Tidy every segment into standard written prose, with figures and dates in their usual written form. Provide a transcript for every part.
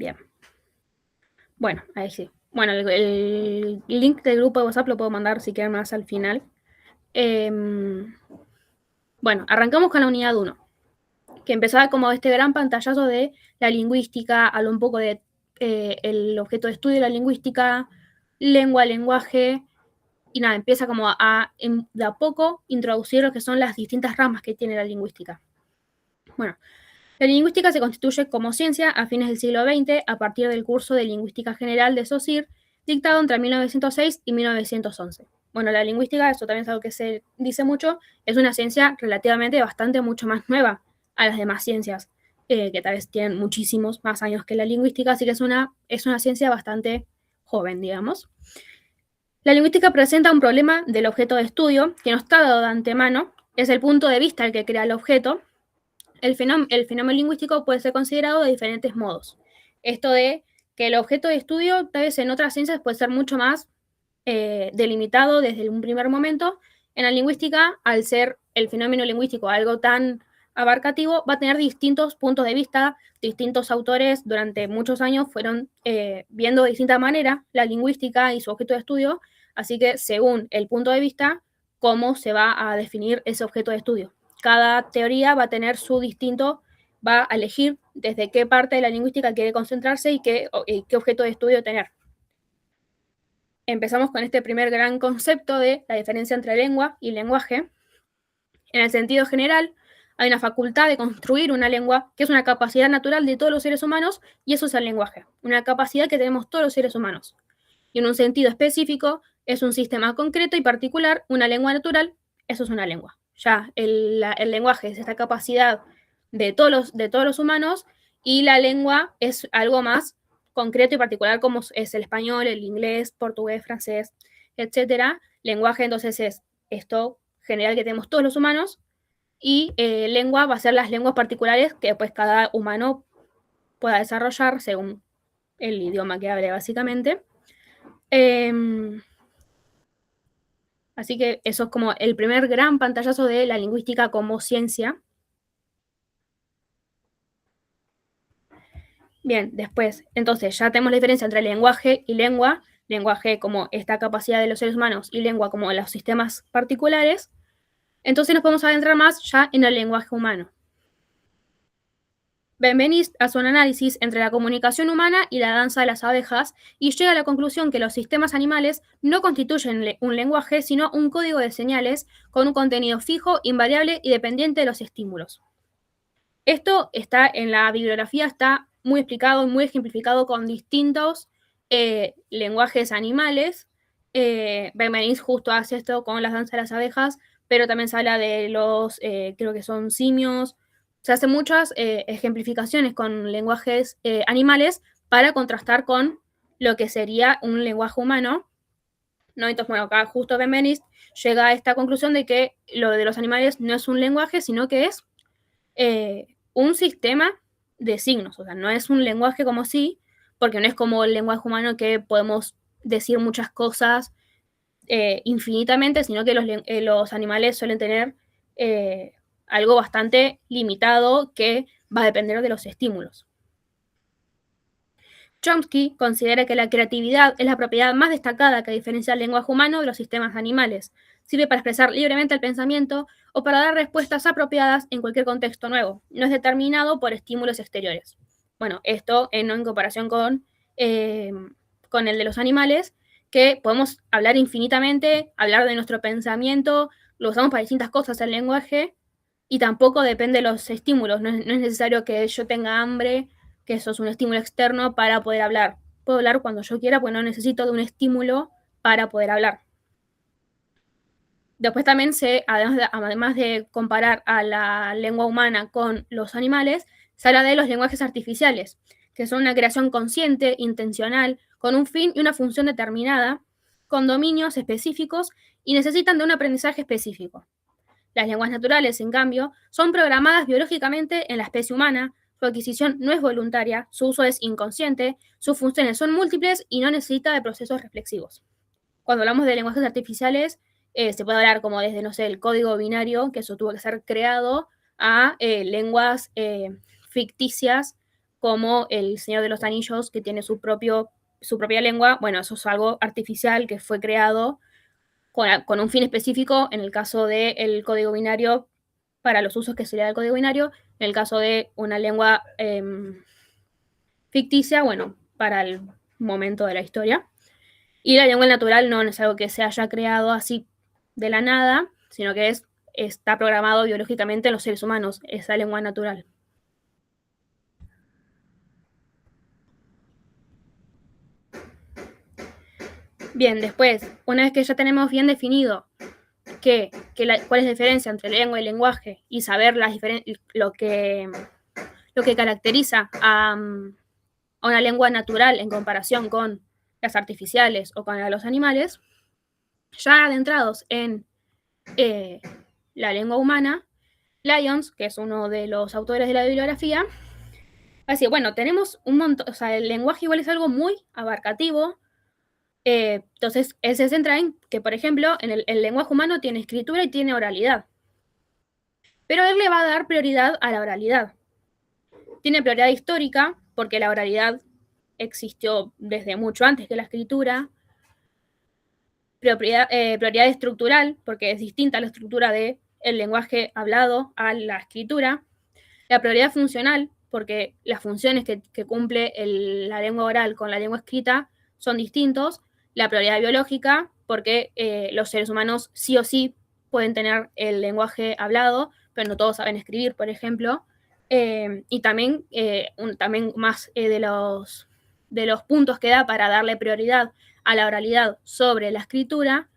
Bien. Bueno, ahí sí. Bueno, el link del grupo de WhatsApp lo puedo mandar si quieren más al final. Bueno, arrancamos con la unidad 1, que empezaba como este gran pantallazo de la lingüística, habla un poco de el objeto de estudio de la lingüística, lengua, lenguaje, y nada, empieza como de a poco introducir lo que son las distintas ramas que tiene la lingüística. Bueno, la lingüística se constituye como ciencia a fines del siglo XX a partir del curso de Lingüística General de Saussure, dictado entre 1906 y 1911. Bueno, la lingüística, eso también es algo que se dice mucho, es una ciencia relativamente bastante mucho más nueva a las demás ciencias, que tal vez tienen muchísimos más años que la lingüística, así que es una ciencia bastante joven, digamos. La lingüística presenta un problema del objeto de estudio que no está dado de antemano, es el punto de vista el que crea el objeto. El fenómeno lingüístico puede ser considerado de diferentes modos. Esto de que el objeto de estudio, tal vez en otras ciencias, puede ser mucho más delimitado desde un primer momento. En la lingüística, al ser el fenómeno lingüístico algo tan abarcativo, va a tener distintos puntos de vista, distintos autores durante muchos años fueron viendo de distinta manera la lingüística y su objeto de estudio, así que según el punto de vista, cómo se va a definir ese objeto de estudio. Cada teoría va a tener su distinto, va a elegir desde qué parte de la lingüística quiere concentrarse y qué objeto de estudio tener. Empezamos con este primer gran concepto de la diferencia entre lengua y lenguaje. En el sentido general, hay una facultad de construir una lengua que es una capacidad natural de todos los seres humanos y eso es el lenguaje, una capacidad que tenemos todos los seres humanos. Y en un sentido específico, es un sistema concreto y particular, una lengua natural, eso es una lengua. Ya el lenguaje es esta capacidad de todos los humanos y la lengua es algo más concreto y particular como es el español, el inglés, portugués, francés, etcétera. Lenguaje entonces es esto general que tenemos todos los humanos y lengua va a ser las lenguas particulares que pues cada humano pueda desarrollar según el idioma que hable básicamente. Así que eso es como el primer gran pantallazo de la lingüística como ciencia. Bien, después, entonces ya tenemos la diferencia entre lenguaje y lengua, lenguaje como esta capacidad de los seres humanos y lengua como los sistemas particulares. Entonces nos podemos adentrar más ya en el lenguaje humano. Benveniste hace un análisis entre la comunicación humana y la danza de las abejas y llega a la conclusión que los sistemas animales no constituyen un lenguaje, sino un código de señales con un contenido fijo, invariable y dependiente de los estímulos. Esto está en la bibliografía, está muy explicado y muy ejemplificado con distintos lenguajes animales. Benveniste justo hace esto con las danzas de las abejas, pero también se habla de los, creo que son simios. Se hacen muchas ejemplificaciones con lenguajes animales para contrastar con lo que sería un lenguaje humano, ¿no? Entonces, bueno, acá justo Benveniste llega a esta conclusión de que lo de los animales no es un lenguaje, sino que es un sistema de signos, o sea, no es un lenguaje como sí, porque no es como el lenguaje humano que podemos decir muchas cosas infinitamente, sino que los animales suelen tener algo bastante limitado que va a depender de los estímulos. Chomsky considera que la creatividad es la propiedad más destacada que diferencia el lenguaje humano de los sistemas animales. Sirve para expresar libremente el pensamiento o para dar respuestas apropiadas en cualquier contexto nuevo. No es determinado por estímulos exteriores. Bueno, esto en comparación con el de los animales, que podemos hablar infinitamente, hablar de nuestro pensamiento, lo usamos para distintas cosas el lenguaje, y tampoco depende de los estímulos. No es necesario que yo tenga hambre, que eso es un estímulo externo para poder hablar. Puedo hablar cuando yo quiera, porque no necesito de un estímulo para poder hablar. Después también además de comparar a la lengua humana con los animales, se habla de los lenguajes artificiales, que son una creación consciente, intencional, con un fin y una función determinada, con dominios específicos y necesitan de un aprendizaje específico. Las lenguas naturales, en cambio, son programadas biológicamente en la especie humana, su adquisición no es voluntaria, su uso es inconsciente, sus funciones son múltiples y no necesita de procesos reflexivos. Cuando hablamos de lenguajes artificiales, se puede hablar como desde, no sé, el código binario, que eso tuvo que ser creado, a lenguas ficticias como El Señor de los Anillos, que tiene su propia lengua. Bueno, eso es algo artificial que fue creado con un fin específico, en el caso del código binario, para los usos que se le da al código binario, en el caso de una lengua ficticia, bueno, para el momento de la historia. Y la lengua natural no es algo que se haya creado así de la nada, sino que está programado biológicamente en los seres humanos, esa lengua natural. Bien, después, una vez que ya tenemos bien definido cuál es la diferencia entre lengua y lenguaje y saber lo que caracteriza a una lengua natural en comparación con las artificiales o con la de los animales, ya adentrados en la lengua humana, Lyons, que es uno de los autores de la bibliografía, así, bueno, tenemos un montón, o sea, el lenguaje igual es algo muy abarcativo. Entonces, él se centra en que, por ejemplo, en el lenguaje humano tiene escritura y tiene oralidad. Pero él le va a dar prioridad a la oralidad. Tiene prioridad histórica, porque la oralidad existió desde mucho antes que la escritura. Prioridad estructural, porque es distinta la estructura del lenguaje hablado a la escritura. La prioridad funcional, porque las funciones que cumple la lengua oral con la lengua escrita son distintos. La prioridad biológica, porque los seres humanos sí o sí pueden tener el lenguaje hablado, pero no todos saben escribir, por ejemplo. Y también, también más de los puntos que da para darle prioridad a la oralidad sobre la escritura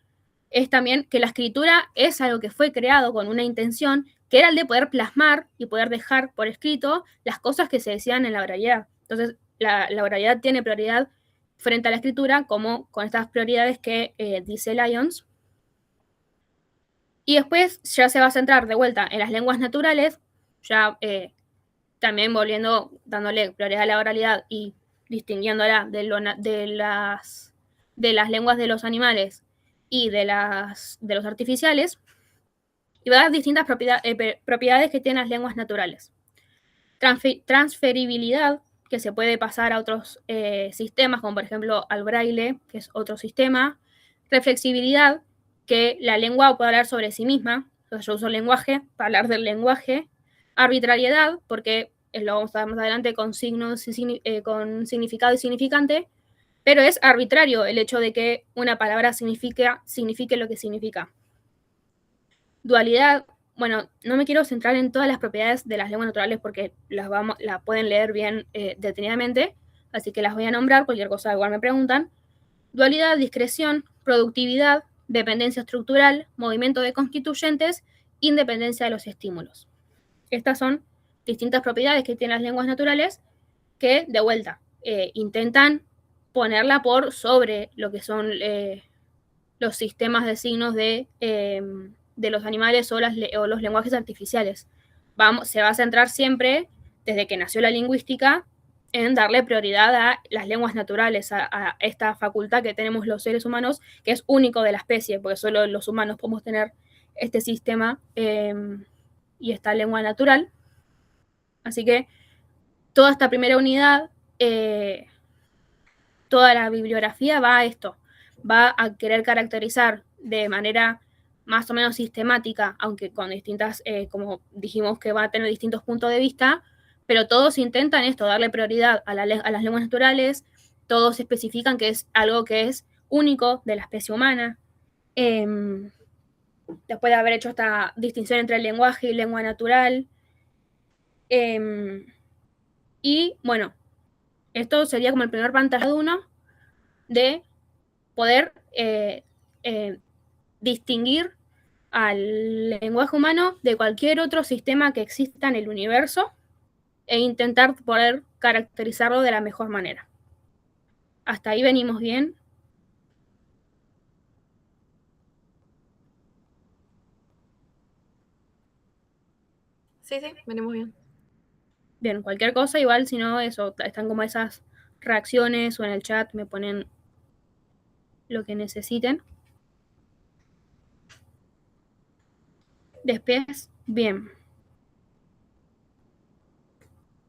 es también que la escritura es algo que fue creado con una intención, que era el de poder plasmar y poder dejar por escrito las cosas que se decían en la oralidad. Entonces, la oralidad tiene prioridad frente a la escritura, como con estas prioridades que dice Lyons. Y después ya se va a centrar de vuelta en las lenguas naturales, ya también dándole prioridad a la oralidad y distinguiéndola de las lenguas de los animales y de los artificiales, y va a dar distintas propiedades que tienen las lenguas naturales. Transferibilidad, que se puede pasar a otros sistemas, como por ejemplo al braille, que es otro sistema. Reflexibilidad, que la lengua puede hablar sobre sí misma. Entonces yo uso el lenguaje para hablar del lenguaje. Arbitrariedad, porque lo vamos a ver más adelante con signos con significado y significante, pero es arbitrario el hecho de que una palabra signifique lo que significa. Dualidad, bueno, no me quiero centrar en todas las propiedades de las lenguas naturales porque las pueden leer bien detenidamente, así que las voy a nombrar, cualquier cosa igual me preguntan. Dualidad, discreción, productividad, dependencia estructural, movimiento de constituyentes, independencia de los estímulos. Estas son distintas propiedades que tienen las lenguas naturales que, de vuelta, intentan ponerla por sobre lo que son los sistemas de signos de los animales o los lenguajes artificiales. Se va a centrar siempre, desde que nació la lingüística, en darle prioridad a las lenguas naturales, a esta facultad que tenemos los seres humanos, que es único de la especie, porque solo los humanos podemos tener este sistema y esta lengua natural. Así que toda esta primera unidad, toda la bibliografía va a esto, va a querer caracterizar de manera más o menos sistemática, aunque con distintas, como dijimos que va a tener distintos puntos de vista, pero todos intentan esto, darle prioridad a las lenguas naturales, todos especifican que es algo que es único de la especie humana. Después de haber hecho esta distinción entre el lenguaje y lengua natural. Y bueno, esto sería como el primer pantallazo de uno de poder distinguir al lenguaje humano de cualquier otro sistema que exista en el universo e intentar poder caracterizarlo de la mejor manera. ¿Hasta ahí venimos bien? Sí, venimos bien. Bien, cualquier cosa, igual si no, eso, están como esas reacciones o en el chat me ponen lo que necesiten. Después, bien.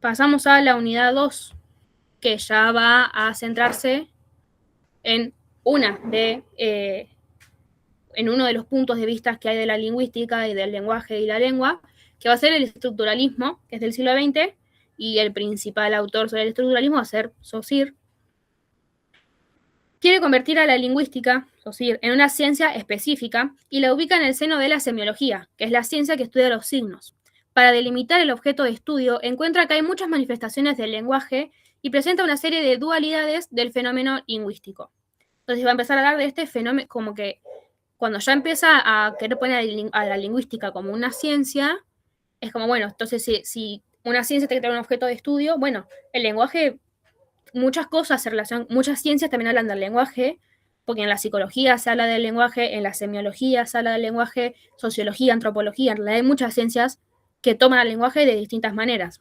pasamos a la unidad 2, que ya va a centrarse en en uno de los puntos de vista que hay de la lingüística y del lenguaje y la lengua, que va a ser el estructuralismo, que es del siglo XX, y el principal autor sobre el estructuralismo va a ser Saussure. Quiere convertir a la lingüística, Saussure, en una ciencia específica y la ubica en el seno de la semiología, que es la ciencia que estudia los signos. Para delimitar el objeto de estudio, encuentra que hay muchas manifestaciones del lenguaje y presenta una serie de dualidades del fenómeno lingüístico. Entonces va a empezar a hablar de este fenómeno, como que cuando ya empieza a querer poner a la lingüística como una ciencia, es como, bueno, entonces si una ciencia tiene que tener un objeto de estudio, bueno, el lenguaje, muchas cosas se relacionan, muchas ciencias también hablan del lenguaje, porque en la psicología se habla del lenguaje, en la semiología se habla del lenguaje, sociología, antropología, en realidad hay muchas ciencias que toman el lenguaje de distintas maneras.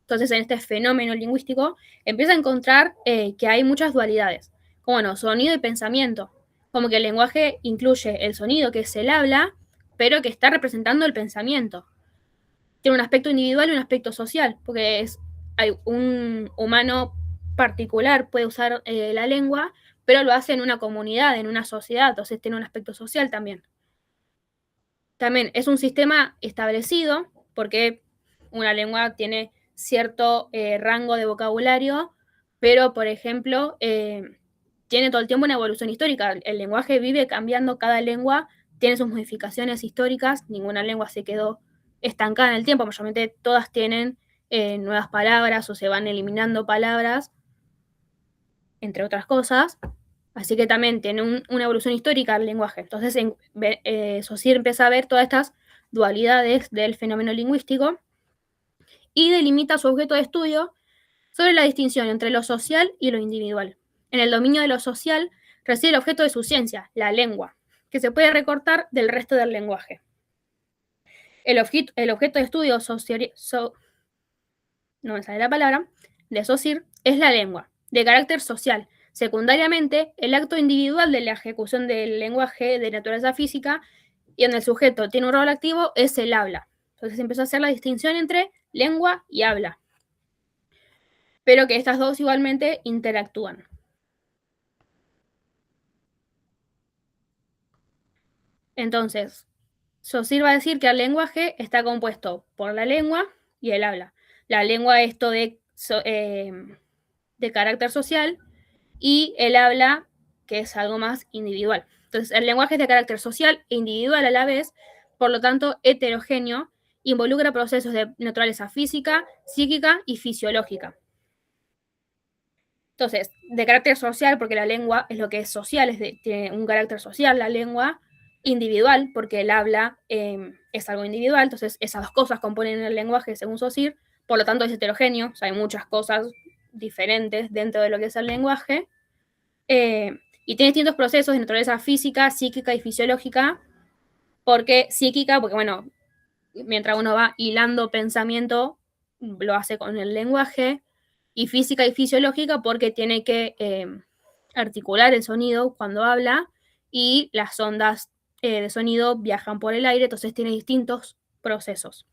Entonces, en este fenómeno lingüístico, empieza a encontrar que hay muchas dualidades, como bueno, sonido y pensamiento, como que el lenguaje incluye el sonido, que es el habla, pero que está representando el pensamiento. Tiene un aspecto individual y un aspecto social, porque hay un humano particular puede usar la lengua, pero lo hace en una comunidad, en una sociedad, entonces tiene un aspecto social también. También es un sistema establecido, porque una lengua tiene cierto rango de vocabulario, pero, por ejemplo, tiene todo el tiempo una evolución histórica. El lenguaje vive cambiando, cada lengua tiene sus modificaciones históricas, ninguna lengua se quedó estancada en el tiempo, mayormente todas tienen nuevas palabras o se van eliminando palabras, entre otras cosas. Así que también tiene una evolución histórica el lenguaje. Entonces, Saussure empieza a ver todas estas dualidades del fenómeno lingüístico y delimita su objeto de estudio sobre la distinción entre lo social y lo individual. En el dominio de lo social reside el objeto de su ciencia, la lengua, que se puede recortar del resto del lenguaje. El objeto de estudio no me sale la palabra, de Saussure es la lengua, de carácter social. Secundariamente, el acto individual de la ejecución del lenguaje de naturaleza física y en el sujeto tiene un rol activo es el habla. Entonces empezó a hacer la distinción entre lengua y habla, pero que estas dos igualmente interactúan. Entonces, Saussure va a decir que el lenguaje está compuesto por la lengua y el habla. La lengua es esto de carácter social y el habla, que es algo más individual. Entonces, el lenguaje es de carácter social e individual a la vez, por lo tanto, heterogéneo, involucra procesos de naturaleza física, psíquica y fisiológica. Entonces, de carácter social, porque la lengua es lo que es social, tiene un carácter social la lengua, individual, porque el habla es algo individual, entonces esas dos cosas componen el lenguaje según Saussure, por lo tanto es heterogéneo, o sea, hay muchas cosas diferentes dentro de lo que es el lenguaje, y tiene distintos procesos de naturaleza física, psíquica y fisiológica, porque bueno, mientras uno va hilando pensamiento, lo hace con el lenguaje, y física y fisiológica porque tiene que articular el sonido cuando habla y las ondas de sonido viajan por el aire, entonces tiene distintos procesos.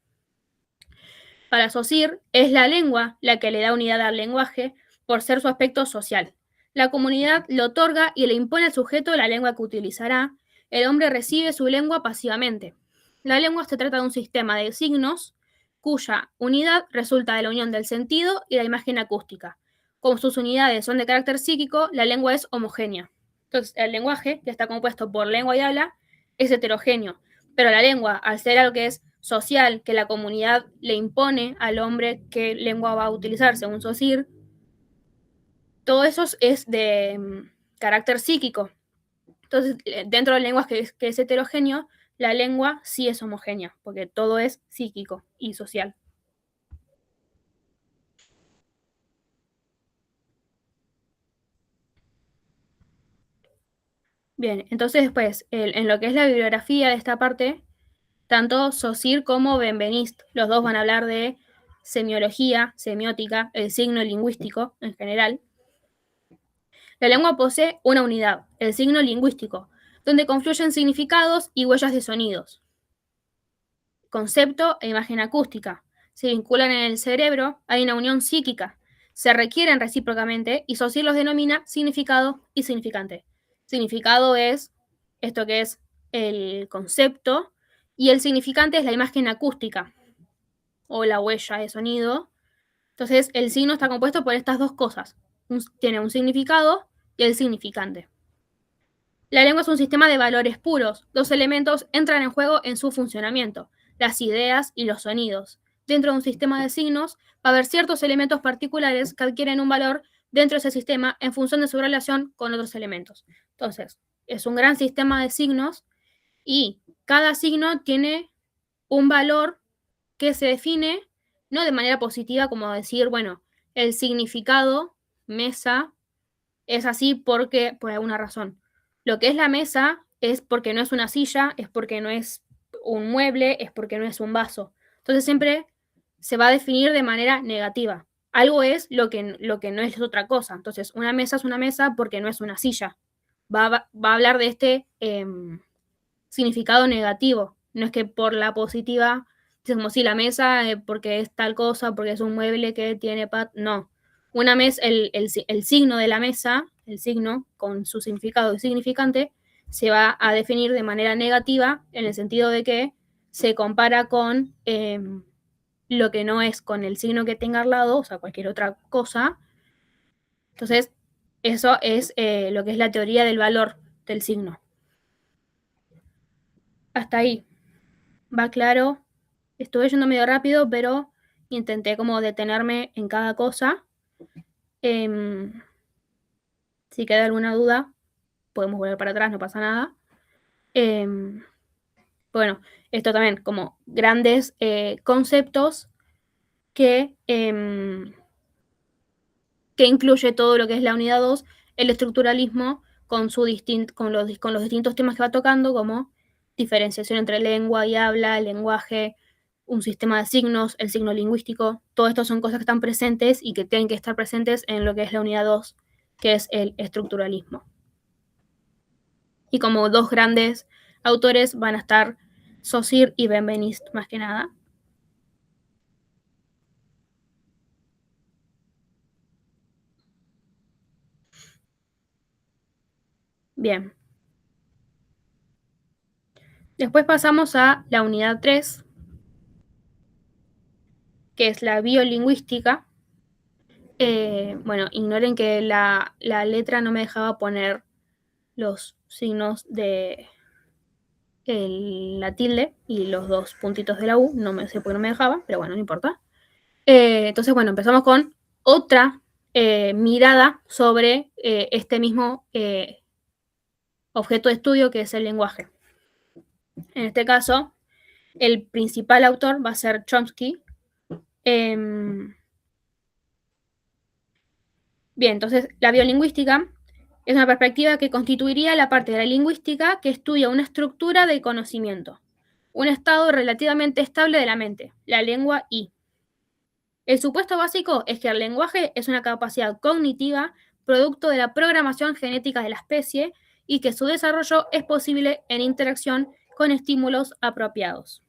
Para Saussure, es la lengua la que le da unidad al lenguaje por ser su aspecto social. La comunidad le otorga y le impone al sujeto la lengua que utilizará. El hombre recibe su lengua pasivamente. La lengua se trata de un sistema de signos cuya unidad resulta de la unión del sentido y la imagen acústica. Como sus unidades son de carácter psíquico, la lengua es homogénea. Entonces, el lenguaje, que está compuesto por lengua y habla, es heterogéneo, pero la lengua, al ser algo que es social, que la comunidad le impone al hombre qué lengua va a utilizar según Saussure, todo eso es de carácter psíquico. Entonces, dentro del lenguaje que es heterogéneo, la lengua sí es homogénea, porque todo es psíquico y social. Bien, entonces después, en lo que es la bibliografía de esta parte, tanto Saussure como Benveniste, los dos van a hablar de semiología, semiótica, el signo lingüístico en general. La lengua posee una unidad, el signo lingüístico, donde confluyen significados y huellas de sonidos, concepto e imagen acústica. se vinculan en el cerebro, hay una unión psíquica, se requieren recíprocamente y Saussure los denomina significado y significante. Significado es esto que es el concepto y el significante es la imagen acústica o la huella de sonido. Entonces, el signo está compuesto por estas dos cosas. Tiene un significado y el significante. La lengua es un sistema de valores puros. Dos elementos entran en juego en su funcionamiento, las ideas y los sonidos. Dentro de un sistema de signos va a haber ciertos elementos particulares que adquieren un valor dentro de ese sistema en función de su relación con otros elementos. Entonces, es un gran sistema de signos y cada signo tiene un valor que se define no de manera positiva como decir, bueno, el significado mesa es así porque por alguna razón. Lo que es la mesa es porque no es una silla, es porque no es un mueble, es porque no es un vaso. Entonces siempre se va a definir de manera negativa. Algo es lo que no es otra cosa. Entonces, una mesa es una mesa porque no es una silla. Va a hablar de este significado negativo. No es que por la positiva, es como si la mesa, porque es tal cosa, porque es un mueble que tiene no. Una mesa, el signo de la mesa, el signo con su significado y significante, se va a definir de manera negativa en el sentido de que se compara con lo que no es con el signo que tenga al lado, o sea, cualquier otra cosa. Entonces, eso es lo que es la teoría del valor del signo. Hasta ahí. ¿Va claro? Estuve yendo medio rápido, pero intenté como detenerme en cada cosa. Si queda alguna duda, podemos volver para atrás, no pasa nada. Bueno, esto también como grandes conceptos que incluye todo lo que es la unidad 2, el estructuralismo con los distintos temas que va tocando, como diferenciación entre lengua y habla, el lenguaje, un sistema de signos, el signo lingüístico. Todo esto son cosas que están presentes y que tienen que estar presentes en lo que es la unidad 2, que es el estructuralismo. Y como dos grandes autores van a estar Saussure y Benveniste, más que nada. Bien. Después pasamos a la unidad 3, que es la biolingüística. Bueno, ignoren que la letra no me dejaba poner los signos de la tilde y los dos puntitos de la U, no me sé por qué no me dejaba, pero bueno, no importa. Entonces, bueno, empezamos con otra mirada sobre este mismo objeto de estudio que es el lenguaje. En este caso, el principal autor va a ser Chomsky. Bien, entonces la biolingüística es una perspectiva que constituiría la parte de la lingüística que estudia una estructura del conocimiento, un estado relativamente estable de la mente, la lengua y. El supuesto básico es que el lenguaje es una capacidad cognitiva producto de la programación genética de la especie y que su desarrollo es posible en interacción con estímulos apropiados.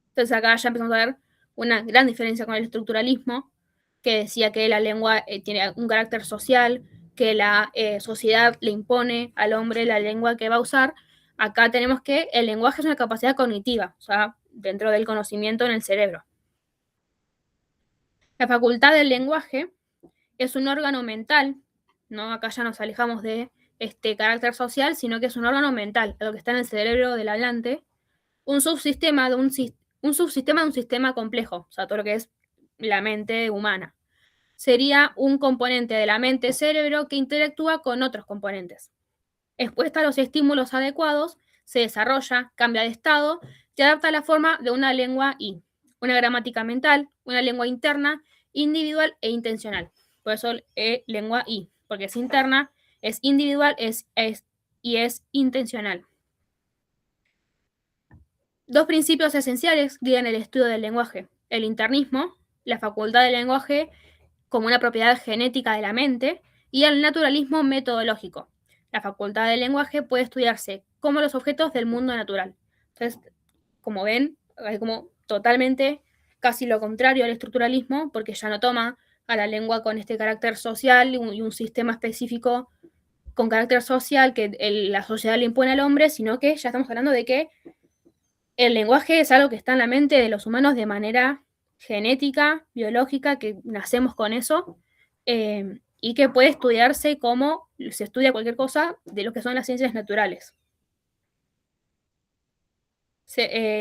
Entonces acá ya empezamos a ver una gran diferencia con el estructuralismo, que decía que la lengua tiene un carácter social, que la sociedad le impone al hombre la lengua que va a usar. Acá tenemos que el lenguaje es una capacidad cognitiva, o sea, dentro del conocimiento en el cerebro. La facultad del lenguaje es un órgano mental, ¿no? Acá ya nos alejamos de este carácter social, sino que es un órgano mental, lo que está en el cerebro del hablante, un subsistema de un sistema complejo, o sea, todo lo que es la mente humana. Sería un componente de la mente-cerebro que interactúa con otros componentes. Expuesta a los estímulos adecuados, se desarrolla, cambia de estado y adapta a la forma de una lengua y una gramática mental, una lengua interna, individual e intencional. Por eso lengua I, porque es interna, es individual y es intencional. Dos principios esenciales guían el estudio del lenguaje: el internismo, la facultad del lenguaje como una propiedad genética de la mente, y el naturalismo metodológico. La facultad del lenguaje puede estudiarse como los objetos del mundo natural. Entonces, como ven, hay como totalmente casi lo contrario al estructuralismo, porque ya no toma a la lengua con este carácter social y un sistema específico con carácter social que la sociedad le impone al hombre, sino que ya estamos hablando de que el lenguaje es algo que está en la mente de los humanos de manera genética, biológica, que nacemos con eso, y que puede estudiarse como se estudia cualquier cosa de lo que son las ciencias naturales.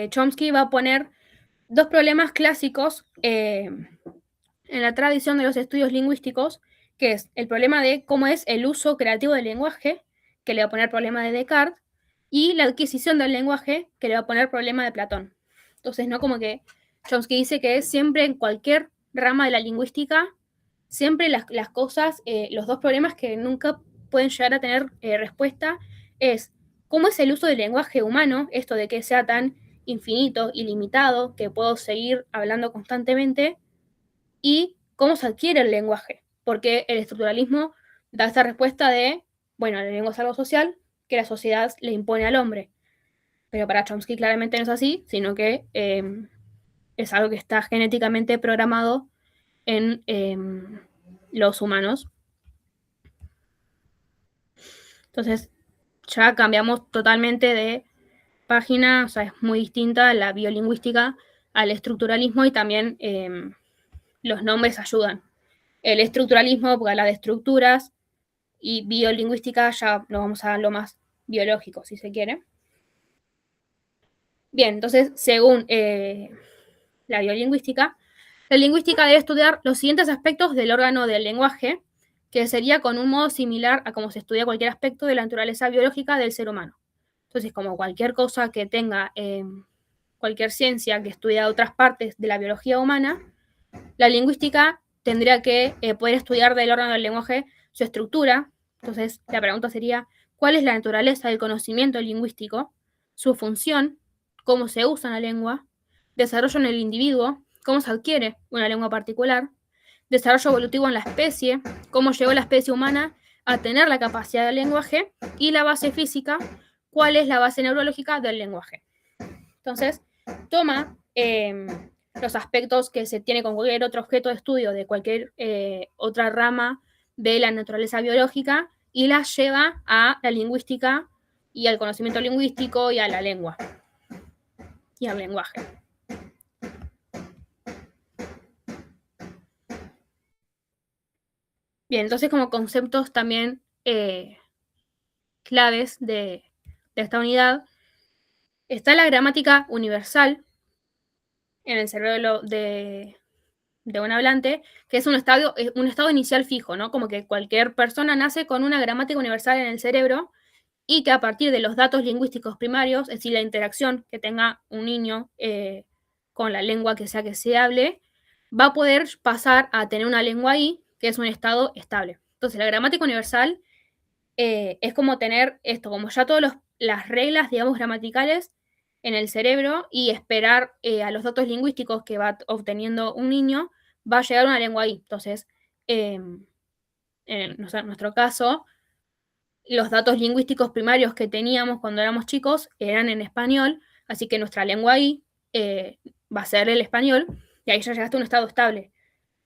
Chomsky va a poner dos problemas clásicos en la tradición de los estudios lingüísticos, que es el problema de cómo es el uso creativo del lenguaje, que le va a poner problema de Descartes, y la adquisición del lenguaje, que le va a poner problema de Platón. Entonces, ¿no? Como que Chomsky dice que siempre en cualquier rama de la lingüística, siempre las cosas, los dos problemas que nunca pueden llegar a tener respuesta es cómo es el uso del lenguaje humano, esto de que sea tan infinito, ilimitado, que puedo seguir hablando constantemente, y cómo se adquiere el lenguaje, porque el estructuralismo da esta respuesta de, bueno, la lengua es algo social que la sociedad le impone al hombre, pero para Chomsky claramente no es así, sino que es algo que está genéticamente programado en los humanos. Entonces, ya cambiamos totalmente de página, o sea, es muy distinta la biolingüística al estructuralismo, y también los nombres ayudan. El estructuralismo, porque habla de estructuras, y biolingüística ya nos vamos a lo más biológico, si se quiere. Bien, entonces, según la biolingüística, la lingüística debe estudiar los siguientes aspectos del órgano del lenguaje, que sería con un modo similar a cómo se estudia cualquier aspecto de la naturaleza biológica del ser humano. Entonces, como cualquier cosa que tenga cualquier ciencia que estudia otras partes de la biología humana, la lingüística tendría que poder estudiar del órgano del lenguaje su estructura. Entonces, la pregunta sería, ¿cuál es la naturaleza del conocimiento lingüístico? Su función, cómo se usa la lengua, desarrollo en el individuo, cómo se adquiere una lengua particular, desarrollo evolutivo en la especie, cómo llegó la especie humana a tener la capacidad del lenguaje, y la base física, cuál es la base neurológica del lenguaje. Entonces, toma los aspectos que se tiene con cualquier otro objeto de estudio de cualquier otra rama de la naturaleza biológica y las lleva a la lingüística y al conocimiento lingüístico y a la lengua y al lenguaje. Bien, entonces como conceptos también claves de esta unidad está la gramática universal en el cerebro de un hablante, que es un estado inicial fijo, ¿no? Como que cualquier persona nace con una gramática universal en el cerebro, y que a partir de los datos lingüísticos primarios, es decir, la interacción que tenga un niño con la lengua que sea que se hable, va a poder pasar a tener una lengua ahí, que es un estado estable. Entonces, la gramática universal es como tener esto, como ya todas las reglas, digamos, gramaticales en el cerebro, y esperar a los datos lingüísticos que va obteniendo un niño, va a llegar una lengua ahí. Entonces, en nuestro caso, los datos lingüísticos primarios que teníamos cuando éramos chicos eran en español, así que nuestra lengua ahí va a ser el español, y ahí ya llegaste a un estado estable.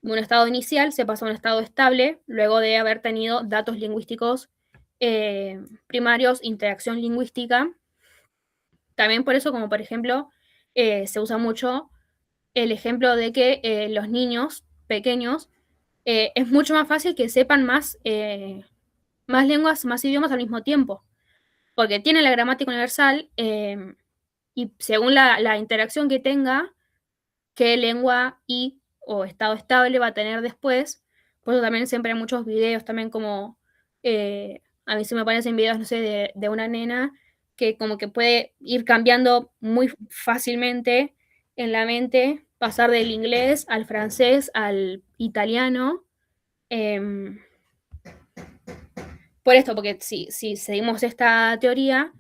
De un estado inicial se pasa a un estado estable luego de haber tenido datos lingüísticos primarios, interacción lingüística. También por eso, como por ejemplo, se usa mucho el ejemplo de que los niños pequeños es mucho más fácil que sepan más lenguas, más idiomas al mismo tiempo, porque tienen la gramática universal y según la interacción que tenga, qué lengua o estado estable va a tener después. Por eso también siempre hay muchos videos también como, a mí se me aparecen videos, no sé, de una nena que como que puede ir cambiando muy fácilmente en la mente, pasar del inglés al francés al italiano. Por esto, porque si seguimos esta teoría,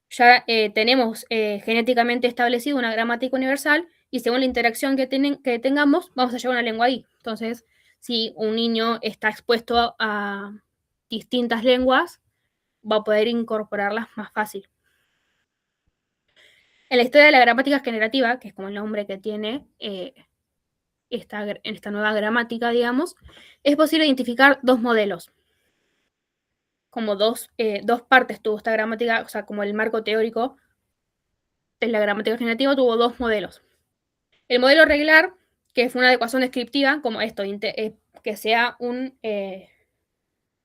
ya tenemos genéticamente establecido una gramática universal, y según la interacción que tengamos, vamos a llevar una lengua ahí. Entonces, si un niño está expuesto a distintas lenguas, va a poder incorporarlas más fácil. En la historia de la gramática generativa, que es como el nombre que tiene esta nueva gramática, digamos, es posible identificar dos modelos. Como dos partes tuvo esta gramática, o sea, como el marco teórico de la gramática generativa tuvo dos modelos. El modelo regular, que fue una adecuación descriptiva, como esto, que sea un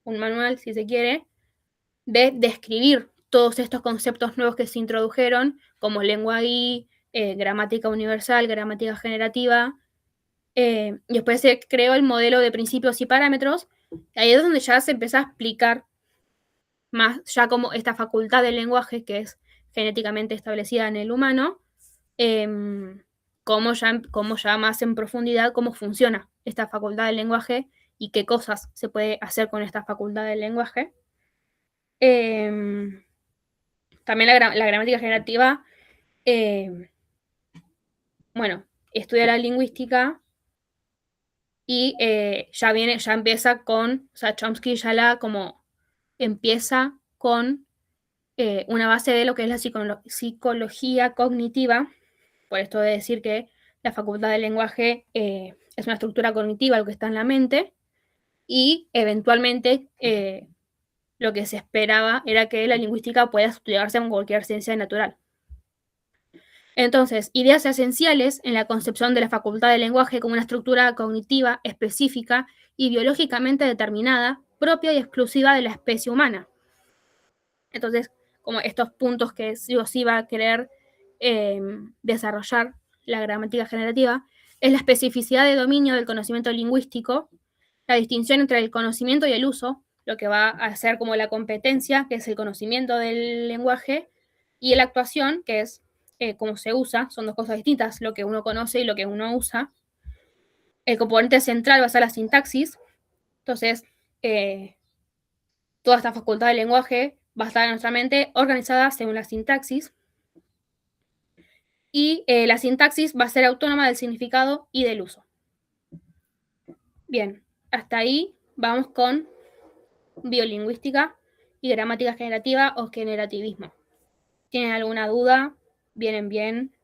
manual, si se quiere, de describir todos estos conceptos nuevos que se introdujeron, como lengua y gramática universal, gramática generativa. Y después se creó el modelo de principios y parámetros. Ahí es donde ya se empieza a explicar más, ya como esta facultad del lenguaje, que es genéticamente establecida en el humano, cómo ya más en profundidad cómo funciona esta facultad del lenguaje y qué cosas se puede hacer con esta facultad del lenguaje. También la gramática generativa, bueno, estudia la lingüística y ya empieza con, o sea, Chomsky ya como empieza con una base de lo que es la psicología cognitiva, por esto de decir que la facultad del lenguaje es una estructura cognitiva, lo que está en la mente, y eventualmente lo que se esperaba era que la lingüística pueda estudiarse con cualquier ciencia natural. Entonces, ideas esenciales en la concepción de la facultad del lenguaje como una estructura cognitiva específica y biológicamente determinada, propia y exclusiva de la especie humana. Entonces, como estos puntos que yo sí va a querer desarrollar la gramática generativa, es la especificidad de dominio del conocimiento lingüístico, la distinción entre el conocimiento y el uso, lo que va a ser como la competencia, que es el conocimiento del lenguaje, y la actuación, que es cómo se usa, son dos cosas distintas, lo que uno conoce y lo que uno usa. El componente central va a ser la sintaxis, entonces toda esta facultad del lenguaje va a estar en nuestra mente organizada según la sintaxis, y la sintaxis va a ser autónoma del significado y del uso. Bien, hasta ahí vamos con biolingüística y gramática generativa o generativismo. ¿Tienen alguna duda? ¿Vienen bien?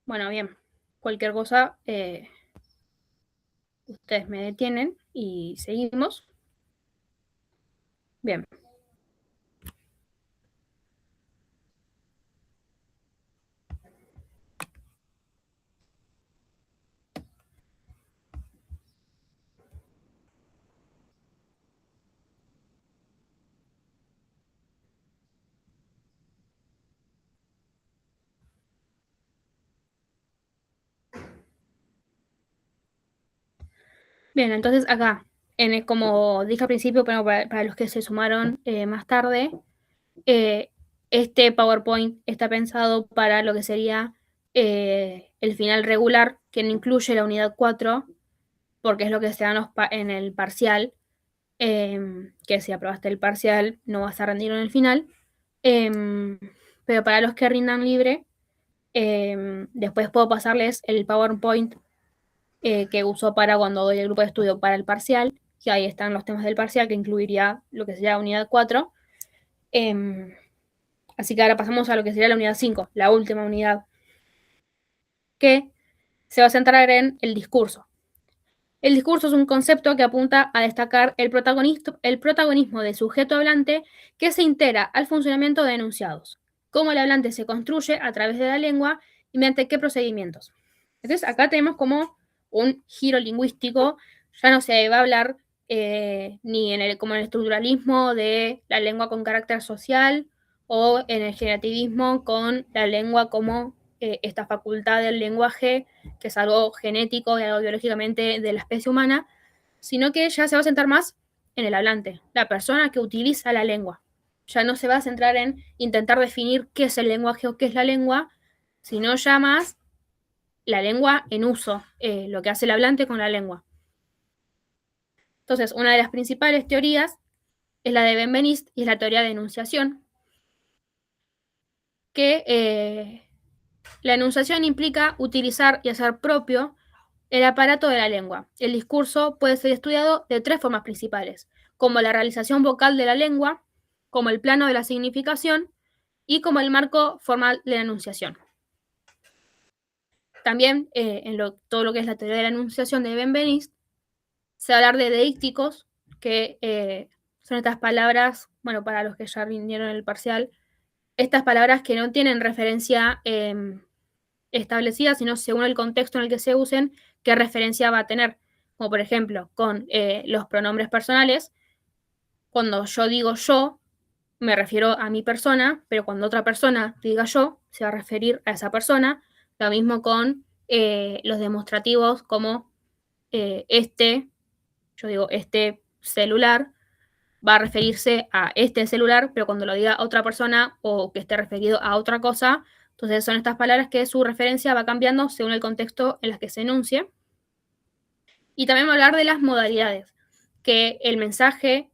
Bueno, bien. Cualquier cosa, ustedes me detienen y seguimos. Bien. Bien, entonces acá, como dije al principio, pero para los que se sumaron más tarde, este PowerPoint está pensado para lo que sería el final regular, que no incluye la unidad 4, porque es lo que se da en el parcial, que si aprobaste el parcial no vas a rendir en el final. Pero para los que rindan libre, después puedo pasarles el PowerPoint que uso para cuando doy el grupo de estudio para el parcial, que ahí están los temas del parcial, que incluiría lo que sería unidad 4. Así que ahora pasamos a lo que sería la unidad 5, la última unidad, que se va a centrar en el discurso. El discurso es un concepto que apunta a destacar el protagonismo del sujeto hablante que se integra al funcionamiento de enunciados, cómo el hablante se construye a través de la lengua y mediante qué procedimientos. Entonces acá tenemos como un giro lingüístico, ya no se va a hablar ni como en el estructuralismo de la lengua con carácter social o en el generativismo con la lengua como esta facultad del lenguaje, que es algo genético y algo biológicamente de la especie humana, sino que ya se va a centrar más en el hablante, la persona que utiliza la lengua. Ya no se va a centrar en intentar definir qué es el lenguaje o qué es la lengua, sino ya más la lengua en uso, lo que hace el hablante con la lengua. Entonces, una de las principales teorías es la de Benveniste y es la teoría de enunciación, que La enunciación implica utilizar y hacer propio el aparato de la lengua. El discurso puede ser estudiado de 3 formas principales, como la realización vocal de la lengua, como el plano de la significación y como el marco formal de la enunciación. También todo lo que es la teoría de la enunciación de Benveniste, se va a hablar de deícticos, que son estas palabras, bueno, para los que ya rindieron el parcial, estas palabras que no tienen referencia establecida, sino según el contexto en el que se usen, qué referencia va a tener. Como por ejemplo, con los pronombres personales, cuando yo digo yo, me refiero a mi persona, pero cuando otra persona diga yo, se va a referir a esa persona. Lo mismo con los demostrativos como yo digo este celular, va a referirse a este celular, pero cuando lo diga otra persona o que esté referido a otra cosa, entonces son estas palabras que su referencia va cambiando según el contexto en el que se enuncie. Y también va a hablar de las modalidades, que el mensaje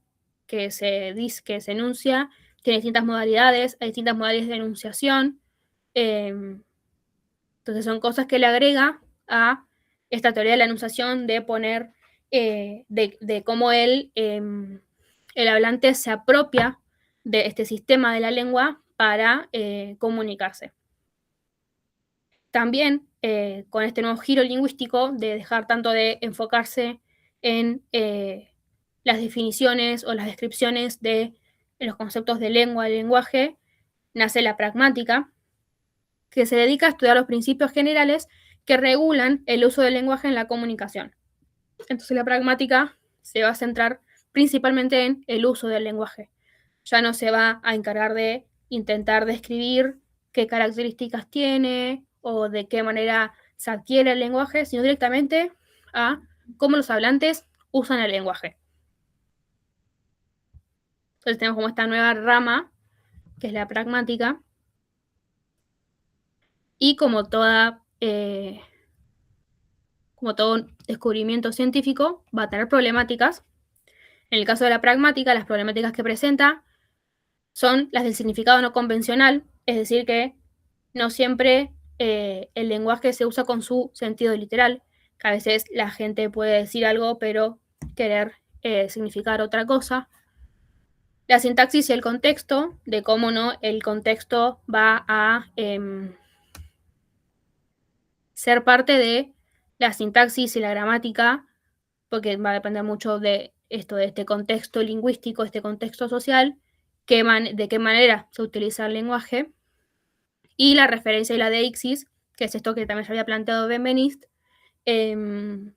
que se dice, que se enuncia, tiene distintas modalidades, hay distintas modalidades de enunciación. Entonces son cosas que le agrega a esta teoría de la enunciación de poner, de cómo el hablante se apropia de este sistema de la lengua para comunicarse. También con este nuevo giro lingüístico de dejar tanto de enfocarse en las definiciones o las descripciones de los conceptos de lengua y lenguaje, nace la pragmática, que se dedica a estudiar los principios generales que regulan el uso del lenguaje en la comunicación. Entonces la pragmática se va a centrar principalmente en el uso del lenguaje. Ya no se va a encargar de intentar describir qué características tiene o de qué manera se adquiere el lenguaje, sino directamente a cómo los hablantes usan el lenguaje. Entonces tenemos como esta nueva rama, que es la pragmática, y como todo descubrimiento científico, va a tener problemáticas. En el caso de la pragmática, las problemáticas que presenta son las del significado no convencional, es decir, que no siempre el lenguaje se usa con su sentido literal, que a veces la gente puede decir algo pero querer significar otra cosa. La sintaxis y el contexto, de cómo no el contexto va a ser parte de la sintaxis y la gramática, porque va a depender mucho de esto, de este contexto lingüístico, este contexto social, de qué manera se utiliza el lenguaje, y la referencia y la deixis, que es esto que también ya había planteado Benveniste, al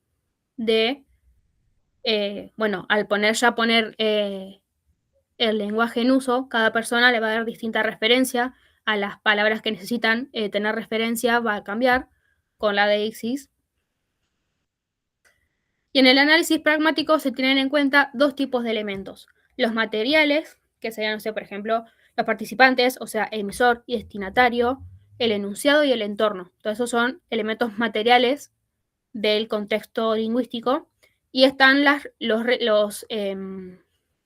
poner el lenguaje en uso, cada persona le va a dar distinta referencia a las palabras que necesitan tener referencia, va a cambiar con la deixis. Y en el análisis pragmático se tienen en cuenta 2 tipos de elementos. Los materiales, que serían, no sé, por ejemplo, los participantes, o sea, emisor y destinatario, el enunciado y el entorno. Todos esos son elementos materiales del contexto lingüístico. Y están los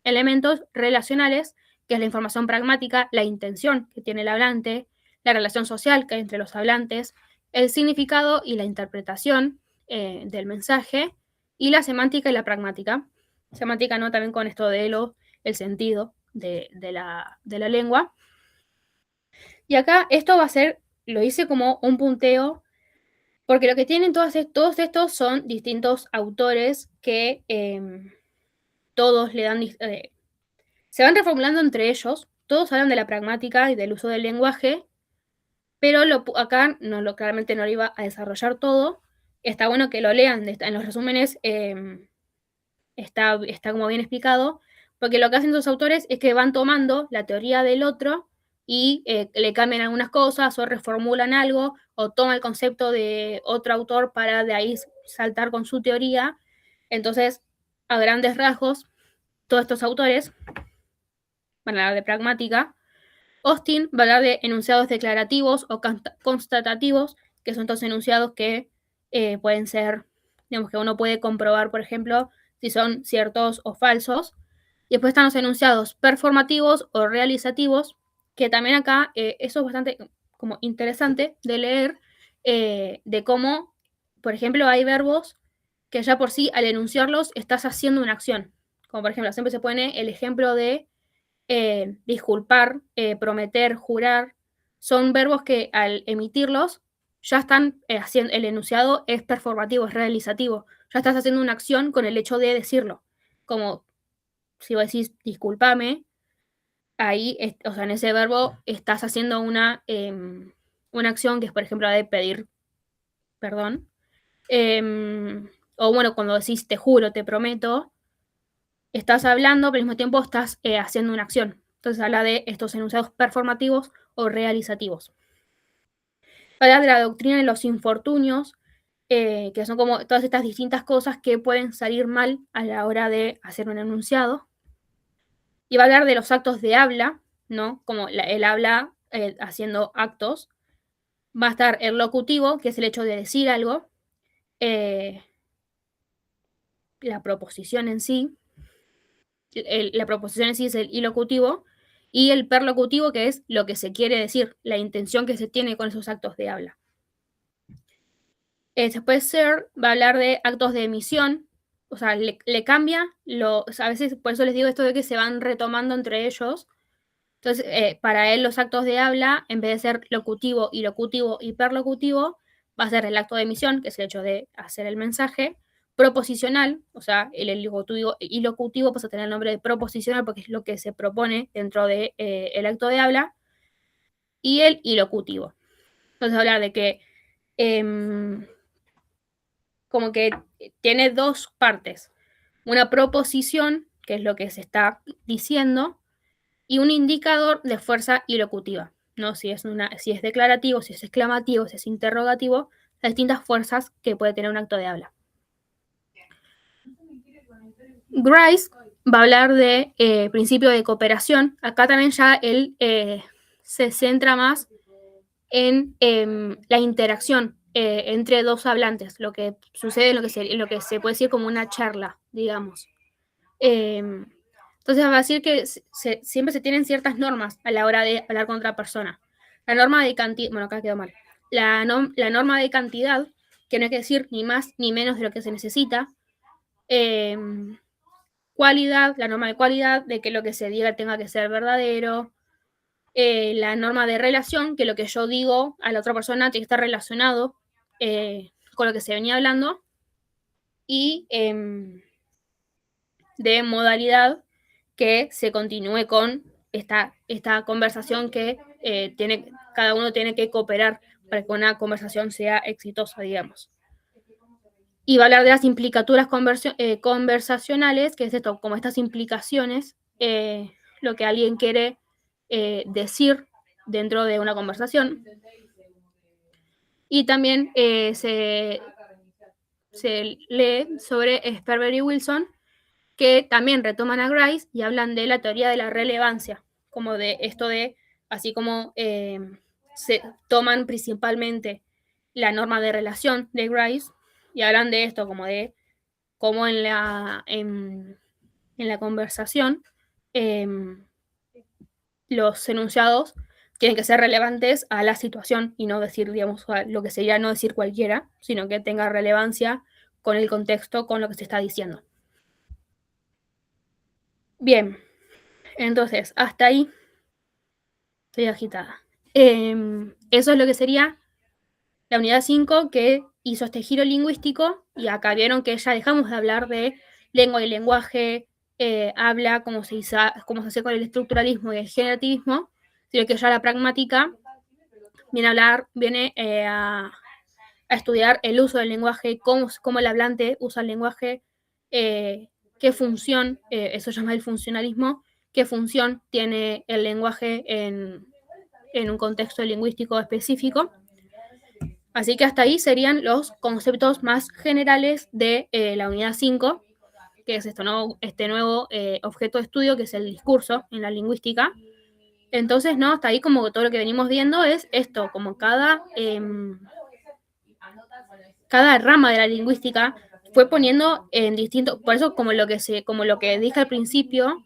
elementos relacionales, que es la información pragmática, la intención que tiene el hablante, la relación social que hay entre los hablantes, el significado y la interpretación del mensaje, y la semántica y la pragmática. Semántica, ¿no? También con esto de el sentido de la lengua. Y acá esto va a ser, lo hice como un punteo, porque lo que tienen todos estos son distintos autores que todos le dan, se van reformulando entre ellos, todos hablan de la pragmática y del uso del lenguaje, pero acá claramente no lo iba a desarrollar todo. Está bueno que lo lean, en los resúmenes está como bien explicado, porque lo que hacen los autores es que van tomando la teoría del otro y le cambian algunas cosas o reformulan algo o toman el concepto de otro autor para de ahí saltar con su teoría. Entonces, a grandes rasgos, todos estos autores van a hablar de pragmática. Austin va a hablar de enunciados declarativos o constatativos, que son estos enunciados que pueden ser, digamos, que uno puede comprobar, por ejemplo, si son ciertos o falsos. Y después están los enunciados performativos o realizativos, que también acá eso es bastante como interesante de leer, de cómo, por ejemplo, hay verbos que ya por sí, al enunciarlos, estás haciendo una acción. Como por ejemplo, siempre se pone el ejemplo de disculpar, prometer, jurar. Son verbos que al emitirlos ya están haciendo, el enunciado es performativo, es realizativo. Ya estás haciendo una acción con el hecho de decirlo. Como si vos decís disculpame, ahí, o sea, en ese verbo estás haciendo una acción que es, por ejemplo, la de pedir perdón. O bueno, cuando decís te juro, te prometo, estás hablando, pero al mismo tiempo estás haciendo una acción. Entonces habla de estos enunciados performativos o realizativos. Habla de la doctrina de los infortunios, que son como todas estas distintas cosas que pueden salir mal a la hora de hacer un enunciado. Y va a hablar de los actos de habla, ¿no? Como el habla haciendo actos. Va a estar el locutivo, que es el hecho de decir algo. La proposición en sí. La proposición en sí es el ilocutivo. Y el perlocutivo, que es lo que se quiere decir, la intención que se tiene con esos actos de habla. Después Ser va a hablar de actos de emisión, o sea, le cambia, a veces por eso les digo esto de que se van retomando entre ellos. Entonces, para él los actos de habla, en vez de ser locutivo, ilocutivo y perlocutivo, va a ser el acto de emisión, que es el hecho de hacer el mensaje, proposicional, o sea, el ilocutivo pasa a tener el nombre de proposicional porque es lo que se propone dentro del el acto de habla, y el ilocutivo. Entonces, hablar de que como que tiene dos partes. Una proposición, que es lo que se está diciendo, y un indicador de fuerza ilocutiva, ¿no? Si es declarativo, si es exclamativo, si es interrogativo, las distintas fuerzas que puede tener un acto de habla. Grice va a hablar de principio de cooperación. Acá también ya él se centra más en la interacción entre dos hablantes, lo que sucede en lo que se puede decir como una charla, digamos. Entonces va a decir que siempre se tienen ciertas normas a la hora de hablar con otra persona. La norma de cantidad, bueno, acá quedó mal. La norma de cantidad, que no hay que decir ni más ni menos de lo que se necesita. Cualidad, la norma de cualidad, de que lo que se diga tenga que ser verdadero. La norma de relación, que lo que yo digo a la otra persona tiene que estar relacionado con lo que se venía hablando. Y de modalidad, que se continúe con esta conversación que cada uno tiene que cooperar para que una conversación sea exitosa, digamos. Y va a hablar de las implicaturas conversacionales, que es esto, como estas implicaciones, lo que alguien quiere decir dentro de una conversación. Y también se lee sobre Sperber y Wilson, que también retoman a Grice y hablan de la teoría de la relevancia, como de esto de, así como se toman principalmente la norma de relación de Grice y hablan de esto, como de cómo en la conversación los enunciados tienen que ser relevantes a la situación y no decir, digamos, lo que sería no decir cualquiera, sino que tenga relevancia con el contexto, con lo que se está diciendo. Bien, entonces, hasta ahí estoy agitada. Eso es lo que sería la unidad 5 que hizo este giro lingüístico, y acá vieron que ya dejamos de hablar de lengua y lenguaje, habla, cómo se hace con el estructuralismo y el generativismo, sino que ya la pragmática viene a estudiar el uso del lenguaje, cómo el hablante usa el lenguaje, qué función, eso se llama el funcionalismo, qué función tiene el lenguaje en un contexto lingüístico específico. Así que hasta ahí serían los conceptos más generales de la unidad 5, que es este nuevo objeto de estudio, que es el discurso en la lingüística. Entonces, ¿no? Hasta ahí como todo lo que venimos viendo es esto, como cada rama de la lingüística fue poniendo en distintos, por eso como lo que dije al principio,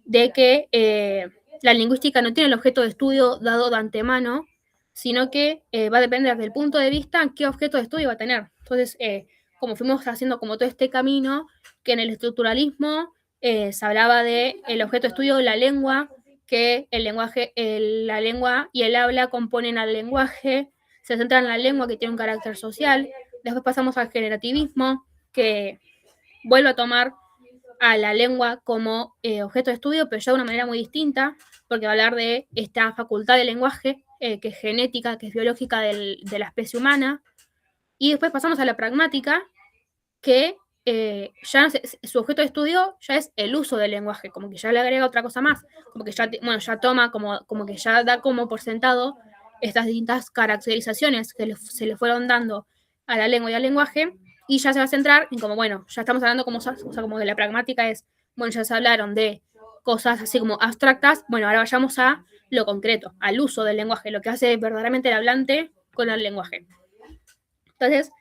de que la lingüística no tiene el objeto de estudio dado de antemano, sino que va a depender del punto de vista qué objeto de estudio va a tener. Entonces, como fuimos haciendo como todo este camino, que en el estructuralismo se hablaba de el objeto de estudio de la lengua, que el lenguaje, la lengua y el habla componen al lenguaje, se centra en la lengua que tiene un carácter social. Después pasamos al generativismo, que vuelve a tomar a la lengua como objeto de estudio, pero ya de una manera muy distinta, porque va a hablar de esta facultad del lenguaje, que es genética, que es biológica de la especie humana. Y después pasamos a la pragmática, que ya no sé, su objeto de estudio ya es el uso del lenguaje, como que ya le agrega otra cosa más, como que ya, bueno, ya toma, como que ya da como por sentado estas distintas caracterizaciones que se le fueron dando a la lengua y al lenguaje, y ya se va a centrar en como, bueno, ya estamos hablando como, o sea, como que la pragmática es, bueno, ya se hablaron de cosas así como abstractas, bueno, ahora vayamos a lo concreto, al uso del lenguaje, lo que hace verdaderamente el hablante con el lenguaje. Entonces,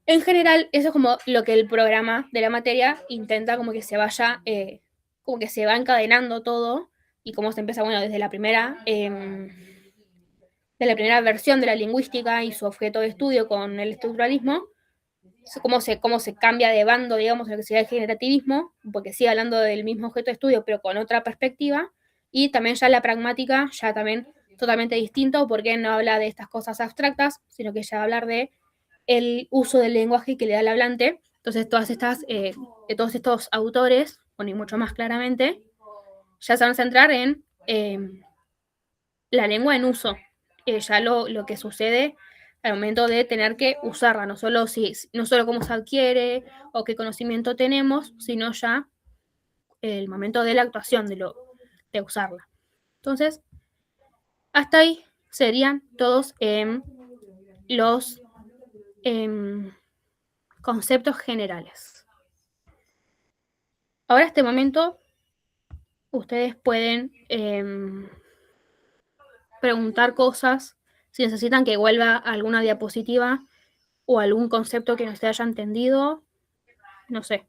en general, eso es como lo que el programa de la materia intenta como que se vaya, como que se va encadenando todo y cómo se empieza, bueno, desde de la primera versión de la lingüística y su objeto de estudio con el estructuralismo, cómo se cambia de bando, digamos, lo que sería el generativismo, porque sigue hablando del mismo objeto de estudio, pero con otra perspectiva, y también ya la pragmática, ya también totalmente distinto, porque no habla de estas cosas abstractas, sino que ya va a hablar de el uso del lenguaje que le da el hablante. Entonces, todos estos autores, bueno, y mucho más claramente, ya se van a centrar en la lengua en uso, ya lo que sucede al momento de tener que usarla, no solo cómo se adquiere o qué conocimiento tenemos, sino ya el momento de la actuación, de usarla. Entonces, hasta ahí serían todos los conceptos generales. Ahora, este momento, ustedes pueden preguntar cosas, si necesitan que vuelva alguna diapositiva o algún concepto que no se haya entendido, no sé,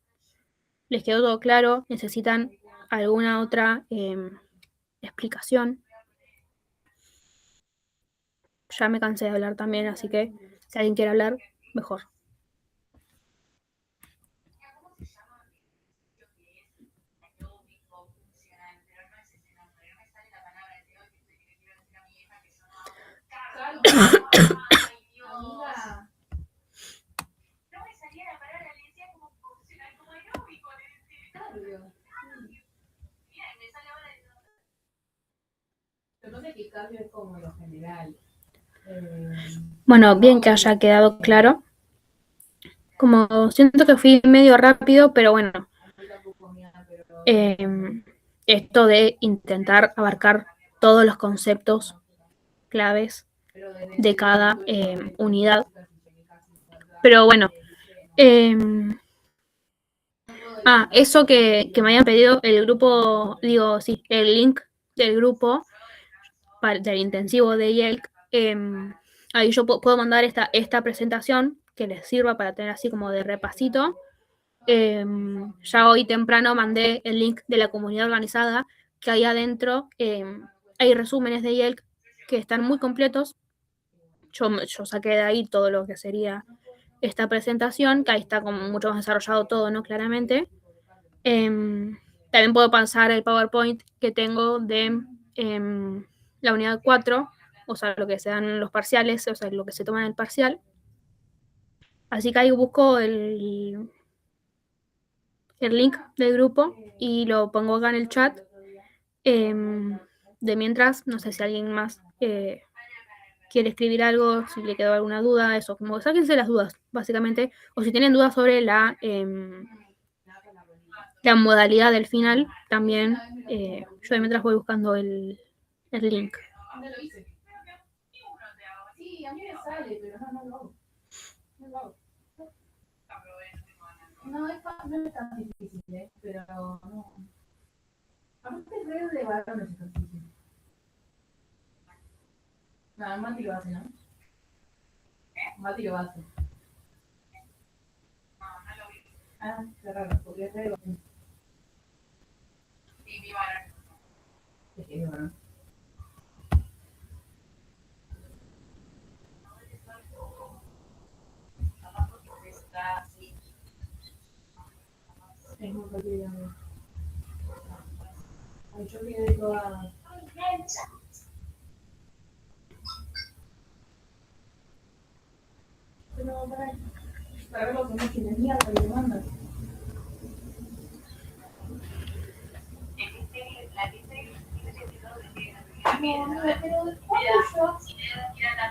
les quedó todo claro, necesitan alguna otra explicación. Ya me cansé de hablar también, así que si alguien quiere hablar, mejor. Bueno, bien que haya quedado claro. Como siento que fui medio rápido, pero bueno, esto de intentar abarcar todos los conceptos claves de cada unidad. Pero bueno, eso que me habían pedido el grupo, digo, sí, el link del grupo del intensivo de YELK, ahí yo puedo mandar esta presentación que les sirva para tener así como de repasito. Ya hoy temprano mandé el link de la comunidad organizada, que ahí adentro hay resúmenes de YELK que están muy completos. Yo saqué de ahí todo lo que sería esta presentación, que ahí está como mucho más desarrollado todo, ¿no? Claramente. También puedo pasar el PowerPoint que tengo de la unidad 4, o sea, lo que se dan los parciales, o sea, lo que se toma en el parcial. Así que ahí busco el link del grupo y lo pongo acá en el chat. De mientras, no sé si alguien más quiere escribir algo, si le quedó alguna duda, eso, como sáquense las dudas, básicamente, o si tienen dudas sobre la modalidad del final, también yo de mientras voy buscando el link. Sí, a mí me sale, pero no lo hago. No lo hago. No es tan difícil, pero no. Aparte es re de varones ejercicio. No, Mati lo hace, ¿no? Mati lo hace. Ah, qué raro, porque es re de varones. Sí, mi varón. Es que es varón.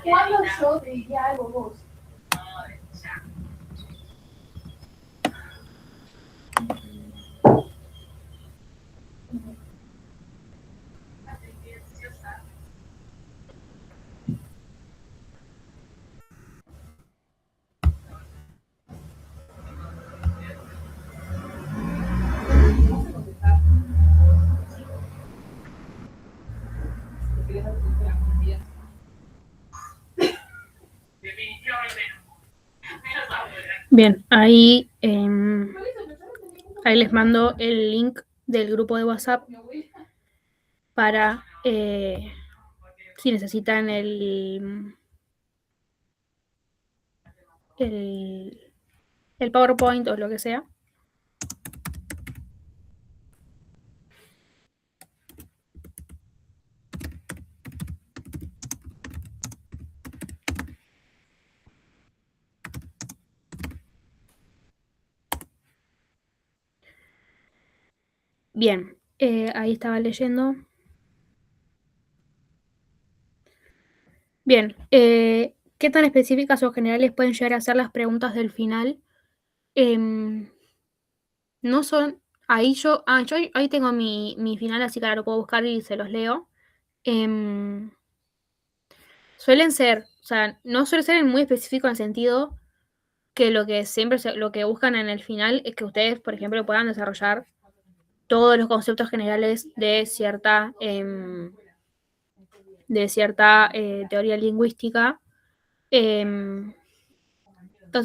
¿Cuándo yo te diría algo vos? Bien, ahí les mando el link del grupo de WhatsApp para si necesitan el PowerPoint o lo que sea. Bien, ahí estaba leyendo. Bien, ¿qué tan específicas o generales pueden llegar a ser las preguntas del final? No son. Ahí yo ahí tengo mi final, así que ahora lo puedo buscar y se los leo. Suelen ser, o sea, no suele ser muy específico en el sentido que lo que lo que buscan en el final es que ustedes, por ejemplo, puedan desarrollar todos los conceptos generales de cierta teoría lingüística. Entonces,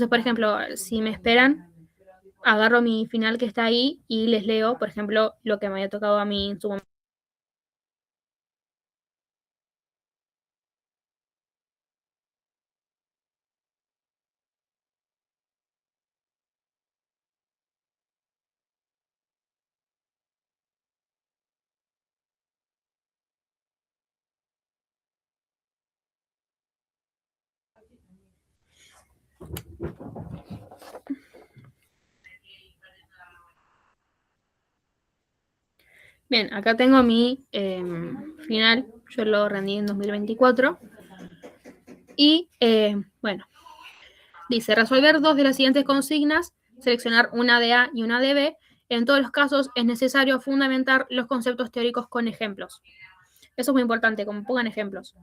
por ejemplo, si me esperan, agarro mi final que está ahí y les leo, por ejemplo, lo que me había tocado a mí en su momento. Bien, acá tengo mi final, yo lo rendí en 2024. Y bueno, dice, resolver dos de las siguientes consignas, seleccionar una de A y una de B. En todos los casos es necesario fundamentar los conceptos teóricos con ejemplos. Eso es muy importante, como pongan ejemplos.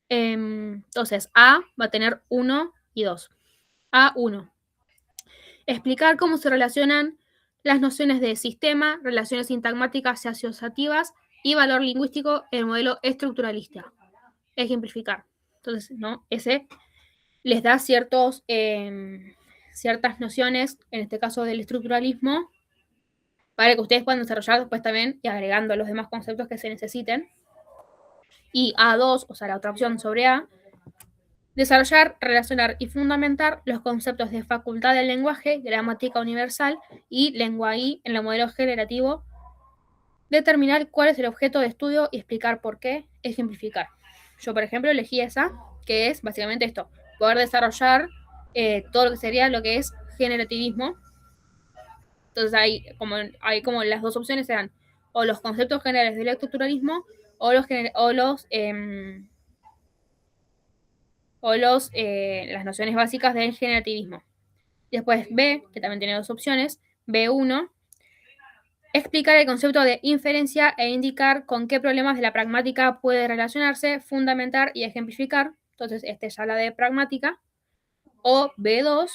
Entonces, A va a tener 1 y 2. A1. Explicar cómo se relacionan las nociones de sistema, relaciones sintagmáticas y asociativas y valor lingüístico en el modelo estructuralista. Ejemplificar. Entonces, ¿no? Ese les da ciertas nociones, en este caso del estructuralismo, para que ustedes puedan desarrollar después también y agregando los demás conceptos que se necesiten. Y A2, o sea, la otra opción sobre A, desarrollar, relacionar y fundamentar los conceptos de facultad del lenguaje, gramática universal y lengua I en el modelo generativo, determinar cuál es el objeto de estudio y explicar por qué, ejemplificar. Yo, por ejemplo, elegí esa, que es básicamente esto, poder desarrollar todo lo que sería lo que es generativismo. Entonces hay como las dos opciones eran o los conceptos generales del estructuralismo o las nociones básicas del generativismo. Después B, que también tiene dos opciones, B1, explicar el concepto de inferencia e indicar con qué problemas de la pragmática puede relacionarse, fundamentar y ejemplificar. Entonces, esta es ya la de pragmática. O B2,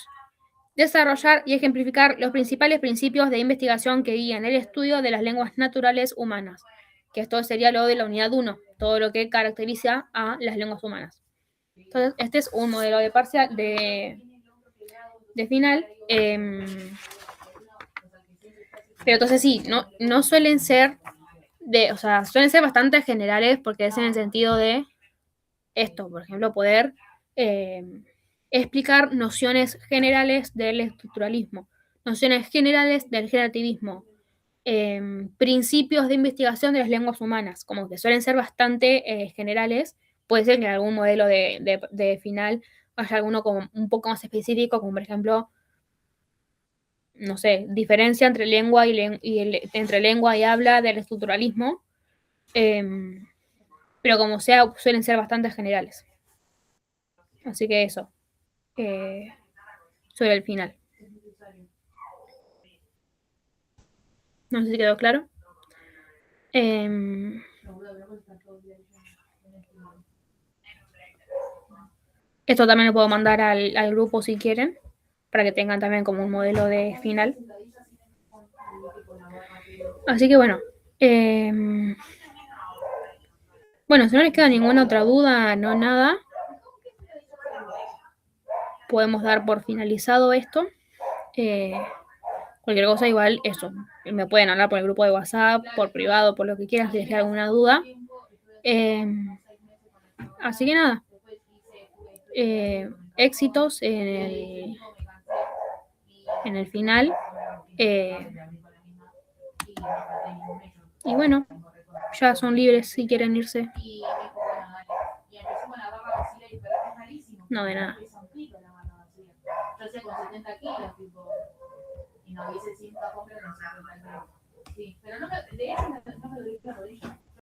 desarrollar y ejemplificar los principales principios de investigación que guían el estudio de las lenguas naturales humanas, que esto sería lo de la unidad 1, todo lo que caracteriza a las lenguas humanas. Entonces, este es un modelo de parcial de final. Pero entonces sí, no suelen ser o sea, suelen ser bastante generales porque es en el sentido de esto, por ejemplo, poder explicar nociones generales del estructuralismo, nociones generales del generativismo, principios de investigación de las lenguas humanas, como que suelen ser bastante generales. Puede ser que en algún modelo de final haya alguno como un poco más específico, como por ejemplo, no sé, diferencia entre lengua entre lengua y habla del estructuralismo, pero como sea, suelen ser bastante generales. Así que eso, sobre el final. No sé si quedó claro. Esto también lo puedo mandar al grupo si quieren, para que tengan también como un modelo de final. Así que bueno. Bueno, si no les queda ninguna otra duda, no nada, podemos dar por finalizado esto. Cualquier cosa igual, eso, me pueden hablar por el grupo de WhatsApp, por privado, por lo que quieran, si les queda alguna duda. Así que nada, éxitos en el final. Y bueno, ya son libres si quieren irse. No, de nada. Yo sé con 70 kilos, tipo, y no hubiese sido capaz de no sé, sí, pero no me, de eso no me lo dije la rodilla.